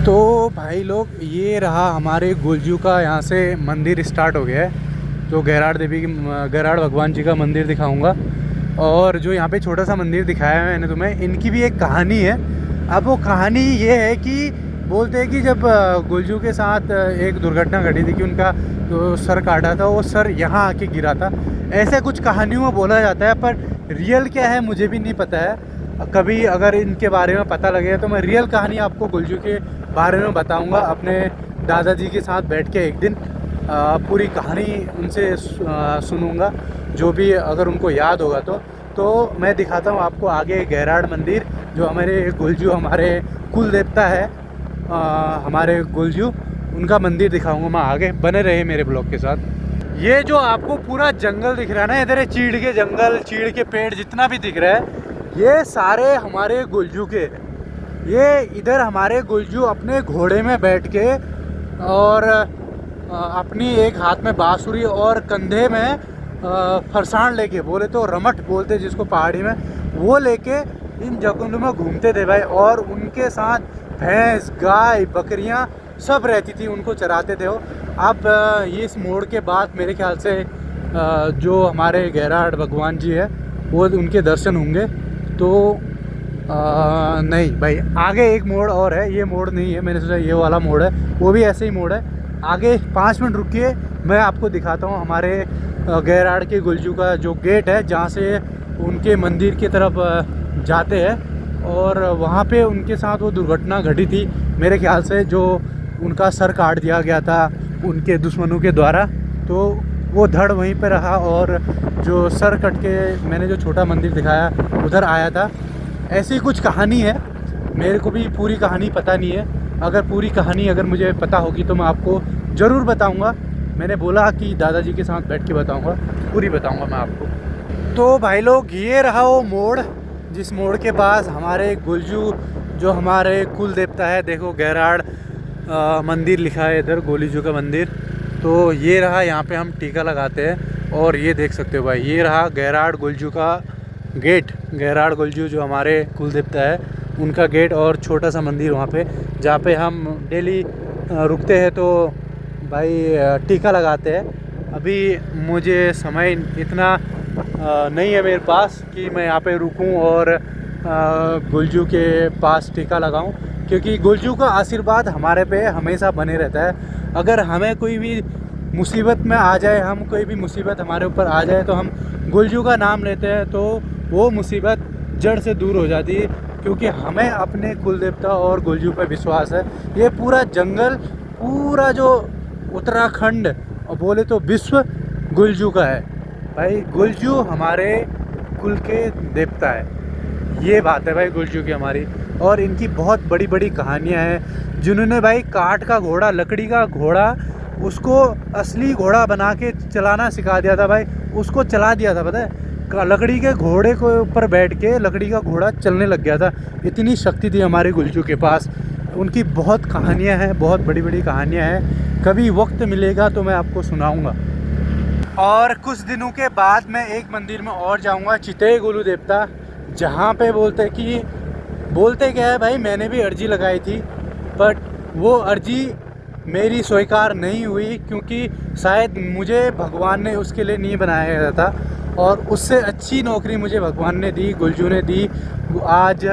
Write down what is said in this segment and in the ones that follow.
तो भाई लोग, ये रहा हमारे गुलजू का यहाँ से मंदिर स्टार्ट हो गया है। जो गैराड़ देवी की गैराड़ भगवान जी का मंदिर दिखाऊंगा। और जो यहाँ पे छोटा सा मंदिर दिखाया है मैंने तुम्हें, इनकी भी एक कहानी है। अब वो कहानी ये है कि बोलते हैं कि जब गुलजू के साथ एक दुर्घटना घटी थी कि उनका जो सर काटा था वो सर यहाँ आके गिरा था। ऐसे कुछ कहानियों में बोला जाता है, पर रियल क्या है मुझे भी नहीं पता है। कभी अगर इनके बारे में पता लगे तो मैं रियल कहानी आपको गुलजू के बारे में बताऊंगा अपने दादाजी के साथ बैठ के एक दिन। पूरी कहानी उनसे सुनूंगा, जो भी अगर उनको याद होगा तो मैं दिखाता हूँ आपको आगे गैराड़ मंदिर, जो हमारे गुलजू, हमारे कुल देवता है। हमारे गुलजू, उनका मंदिर दिखाऊंगा मैं आगे। बने रहे मेरे ब्लॉग के साथ। ये जो आपको पूरा जंगल दिख रहा है ना, इधर चीड़ के जंगल, चीड़ के पेड़ जितना भी दिख रहा है, ये सारे हमारे गुलजू के। ये इधर हमारे गुलजू अपने घोड़े में बैठ के और अपनी एक हाथ में बांसुरी और कंधे में फरसाण लेके, बोले तो रमट बोलते जिसको पहाड़ी में, वो लेके इन जंगलों में घूमते थे भाई। और उनके साथ भैंस, गाय, बकरियां सब रहती थी, उनको चराते थे वो। अब ये इस मोड़ के बाद मेरे ख्याल से जो हमारे गैराड़ भगवान जी है वो उनके दर्शन होंगे। तो नहीं भाई, आगे एक मोड़ और है, ये मोड़ नहीं है, मैंने सोचा ये वाला मोड़ है, वो भी ऐसे ही मोड़ है। आगे 5 मिनट रुकिए, मैं आपको दिखाता हूँ हमारे गैराड़ के गुलजू का जो गेट है, जहाँ से उनके मंदिर की तरफ जाते हैं। और वहाँ पे उनके साथ वो दुर्घटना घटी थी मेरे ख्याल से, जो उनका सर काट दिया गया था उनके दुश्मनों के द्वारा। तो वो धड़ वहीं पे रहा, और जो सर कट के मैंने जो छोटा मंदिर दिखाया उधर आया था। ऐसी कुछ कहानी है, मेरे को भी पूरी कहानी पता नहीं है। अगर पूरी कहानी अगर मुझे पता होगी तो मैं आपको ज़रूर बताऊंगा। मैंने बोला कि दादाजी के साथ बैठ के बताऊंगा, पूरी बताऊंगा मैं आपको। तो भाई लोग, ये रहा वो मोड़, जिस मोड़ के पास हमारे गुलजू, जो हमारे कुल देवता है, देखो गैराड़ मंदिर लिखा है इधर, गोलीजू का मंदिर। तो ये रहा, यहाँ पे हम टीका लगाते हैं। और ये देख सकते हो भाई, ये रहा गैराड़ गुलजू का गेट। गैराड़ गुलजू जो हमारे कुल देवता है उनका गेट, और छोटा सा मंदिर वहाँ पे, जहाँ पे हम डेली रुकते हैं तो भाई टीका लगाते हैं। अभी मुझे समय इतना नहीं है मेरे पास कि मैं यहाँ पे रुकूं और गुलजू के पास टीका लगाऊं, क्योंकि गुलजू का आशीर्वाद हमारे पे हमेशा बने रहता है। अगर हमें कोई भी मुसीबत में आ जाए, हम कोई भी मुसीबत हमारे ऊपर आ जाए, तो हम गुलजू का नाम लेते हैं तो वो मुसीबत जड़ से दूर हो जाती है, क्योंकि हमें अपने कुल देवता और गुलजू पर विश्वास है। ये पूरा जंगल, पूरा जो उत्तराखंड और बोले तो विश्व गुलजू का है भाई। गुलजू हमारे कुल के देवता है, ये बात है भाई गुलजू की हमारी। और इनकी बहुत बड़ी बड़ी कहानियाँ हैं, जिन्होंने भाई काठ का घोड़ा, लकड़ी का घोड़ा, उसको असली घोड़ा बना के चलाना सिखा दिया था भाई। उसको चला दिया था, पता है, लकड़ी के घोड़े के ऊपर बैठ के लकड़ी का घोड़ा चलने लग गया था। इतनी शक्ति थी हमारे गुलजू के पास। उनकी बहुत कहानियाँ हैं, बहुत बड़ी बड़ी कहानियाँ हैं। कभी वक्त मिलेगा तो मैं आपको सुनाऊंगा। और कुछ दिनों के बाद मैं एक मंदिर में और जाऊंगा, चितई गोलू देवता, जहाँ पे बोलते क्या है भाई, मैंने भी अर्जी लगाई थी, बट वो अर्जी मेरी स्वीकार नहीं हुई, क्योंकि शायद मुझे भगवान ने उसके लिए नहीं बनाया गया था। और उससे अच्छी नौकरी मुझे भगवान ने दी, गुलजू ने दी। आज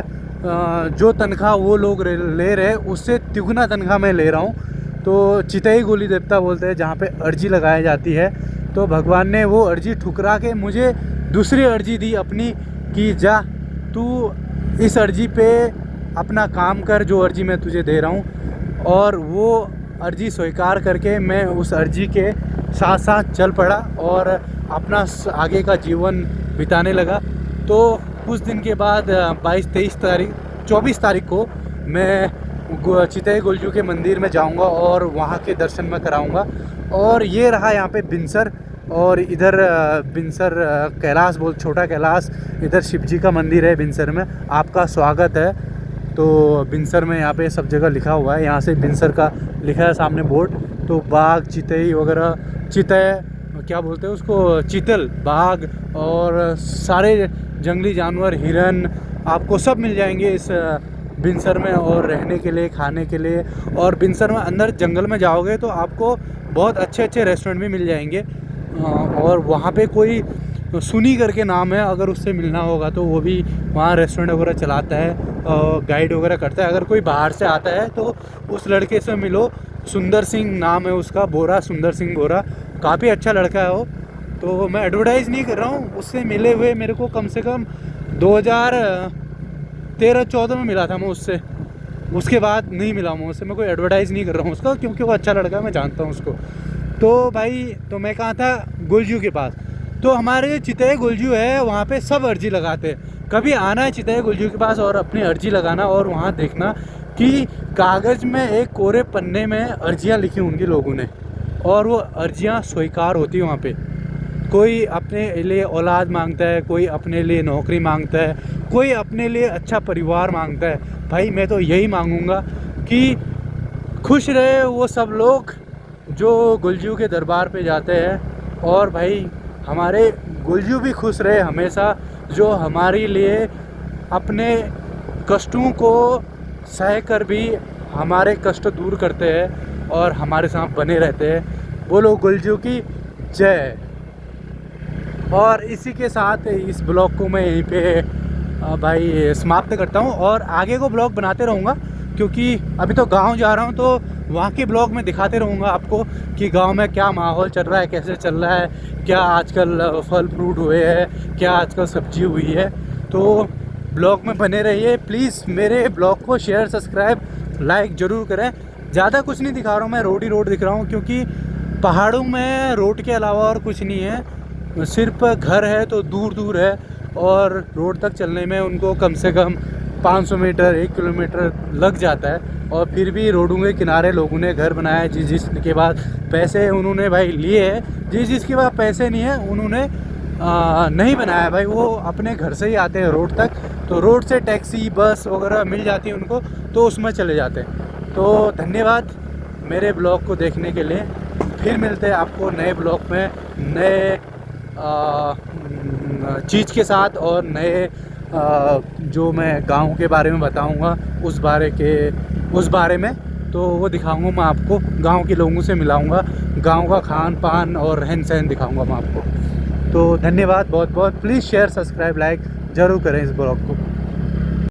जो तनख्वाह वो लोग ले रहे, उससे तिगुना तनख्वाह मैं ले रहा हूँ। तो चितई गोली देवता बोलते हैं जहाँ पे अर्जी लगाई जाती है। तो भगवान ने वो अर्जी ठुकरा के मुझे दूसरी अर्जी दी अपनी, कि जा तू इस अर्जी पे अपना काम कर, जो अर्जी मैं तुझे दे रहा हूँ। और वो अर्जी स्वीकार करके मैं उस अर्जी के साथ साथ चल पड़ा और अपना आगे का जीवन बिताने लगा। तो कुछ दिन के बाद 24 तारीख को मैं चितई गुलजू के मंदिर में जाऊंगा और वहाँ के दर्शन मैं कराऊंगा। और ये रहा यहाँ पे बिनसर, और इधर बिनसर कैलाश बोल, छोटा कैलाश, इधर शिव जी का मंदिर है बिनसर में। आपका स्वागत है। तो बिनसर में यहाँ पे सब जगह लिखा हुआ है, यहाँ से बिनसर का लिखा है सामने बोर्ड। तो बाघ, चितई वगैरह, चितई क्या बोलते हैं उसको, चीतल, बाघ और सारे जंगली जानवर, हिरन, आपको सब मिल जाएंगे इस बिनसर में और रहने के लिए, खाने के लिए। और बिनसर में अंदर जंगल में जाओगे तो आपको बहुत अच्छे अच्छे रेस्टोरेंट भी मिल जाएंगे। और वहाँ पे कोई सुनी करके नाम है, अगर उससे मिलना होगा तो वो भी वहाँ रेस्टोरेंट वगैरह चलाता है, गाइड वगैरह करता है। अगर कोई बाहर से आता है तो उस लड़के से मिलो, सुंदर सिंह नाम है उसका, बोरा, सुंदर सिंह बोरा। काफ़ी अच्छा लड़का है वो। तो मैं एडवर्टाइज़ नहीं कर रहा हूँ, उससे मिले हुए मेरे को कम से कम 2013-14 में मिला था मैं उससे। उसके बाद नहीं मिला मैं उससे। मैं कोई एडवर्टाइज़ नहीं कर रहा हूँ उसका, क्योंकि वो अच्छा लड़का है, मैं जानता हूँ उसको। तो भाई, तो मैं कहाँ था, गुलजू के पास। तो हमारे चितई गुलजू है, वहाँ पे सब अर्जी लगाते हैं। कभी आना है चितई गुलजू के पास और अपनी अर्जी लगाना, और वहाँ देखना कि कागज़ में एक कोरे पन्ने में अर्जियाँ लिखी होंगी लोगों ने, और वो अर्जियाँ स्वीकार होती वहाँ पे। कोई अपने लिए औलाद मांगता है, कोई अपने लिए नौकरी मांगता है, कोई अपने लिए अच्छा परिवार मांगता है। भाई मैं तो यही मांगूंगा कि खुश रहे वो सब लोग जो गुलजू के दरबार पे जाते हैं, और भाई हमारे गुलजू भी खुश रहे हमेशा, जो हमारे लिए अपने कष्टों को सह कर भी हमारे कष्ट दूर करते हैं और हमारे साथ बने रहते हैं। बोलो गुलजू की जय। और इसी के साथ इस ब्लॉग को मैं यहीं पे भाई समाप्त करता हूँ, और आगे को ब्लॉग बनाते रहूँगा, क्योंकि अभी तो गांव जा रहा हूँ, तो वहाँ के ब्लॉग में दिखाते रहूँगा आपको कि गांव में क्या माहौल चल रहा है, कैसे चल रहा है, क्या आजकल फल फ्रूट हुए हैं, क्या आजकल सब्जी हुई है। तो ब्लॉग में बने रहिए प्लीज़। मेरे ब्लॉग को शेयर, सब्सक्राइब, लाइक ज़रूर करें। ज़्यादा कुछ नहीं दिखा रहा हूँ मैं, रोड ही रोड दिख रहा हूँ, क्योंकि पहाड़ों में रोड के अलावा और कुछ नहीं है। सिर्फ घर है तो दूर दूर है, और रोड तक चलने में उनको कम से कम 500 मीटर, 1 किलोमीटर लग जाता है। और फिर भी रोडों के किनारे लोगों ने घर बनाया है, जिसके बाद पैसे उन्होंने भाई लिए हैं। जिसके बाद पैसे नहीं है उन्होंने नहीं बनाया भाई, वो अपने घर से ही आते हैं रोड तक, तो रोड से टैक्सी, बस वगैरह मिल जाती है उनको, तो उसमें चले जाते हैं। तो धन्यवाद मेरे ब्लॉग को देखने के लिए। फिर मिलते हैं आपको नए ब्लॉग में, नए चीज़ के साथ, और नए जो मैं गांव के बारे में बताऊंगा उस बारे में, तो वो दिखाऊंगा मैं आपको। गांव के लोगों से मिलाऊंगा, गांव का खान पान और रहन सहन दिखाऊंगा मैं आपको। तो धन्यवाद बहुत बहुत। प्लीज़ शेयर, सब्सक्राइब, लाइक ज़रूर करें इस ब्लॉग को।